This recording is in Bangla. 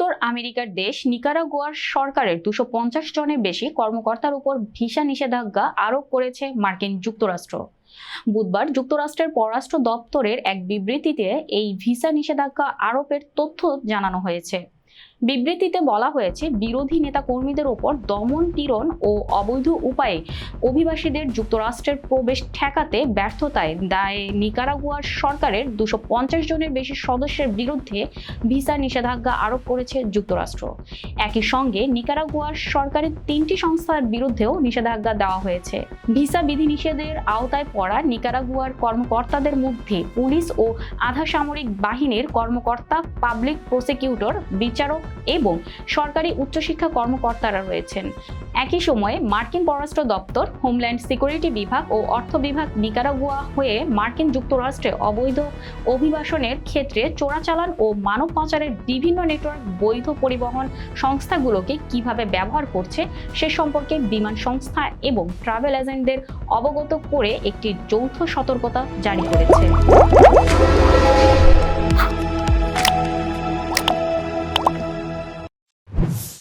উত্তর আমেরিকার দেশ নিকারাগুয়ার সরকারের 250 জনের বেশি কর্মকর্তার উপর ভিসা নিষেধাজ্ঞা আরোপ করেছে মার্কিন যুক্তরাষ্ট্র। বুধবার যুক্তরাষ্ট্রের পররাষ্ট্র দপ্তরের এক বিবৃতিতে এই ভিসা নিষেধাজ্ঞা আরোপের তথ্য জানানো হয়েছে। বিবৃতিতে বলা হয়েছে, বিরোধী নেতাকর্মীদের ওপর দমন পীড়ন ও অবৈধ উপায়ে অভিবাসীদের যুক্তরাষ্ট্রের প্রবেশ ঠেকাতে ব্যর্থতায় দায়ে নিকারাগুয়ার সরকারের 250 জনের বেশি সদস্যের বিরুদ্ধে ভিসা নিষেধাজ্ঞা আরোপ করেছে যুক্তরাষ্ট্র। একই সঙ্গে নিকারাগুয়ার সরকারের 3টি সংস্থার বিরুদ্ধেও নিষেধাজ্ঞা দেওয়া হয়েছে। ভিসা বিধিনিষেধের আওতায় পড়া নিকারাগুয়ার কর্মকর্তাদের মধ্যে পুলিশ ও আধা সামরিক বাহিনীর কর্মকর্তা, পাবলিক প্রসিকিউটর, বিচারক এবং সরকারি উচ্চশিক্ষা কর্মকর্তারা রয়েছেন। একই সময়ে মার্কিন পররাষ্ট্র দপ্তর, হোমল্যান্ড সিকিউরিটি বিভাগ ও অর্থ বিভাগ নিকারাগুয়া হয়ে মার্কিন যুক্তরাষ্ট্রে অবৈধ অভিবাসনের ক্ষেত্রে চোরাচালান ও মানব পাচারের বিভিন্ন নেটওয়ার্ক বৈধ পরিবহন সংস্থাগুলোকে কিভাবে ব্যবহার করছে সে সম্পর্কে বিমান সংস্থা এবং ট্রাভেল এজেন্টদের অবগত করে একটি যৌথ সতর্কতা জারি করেছে।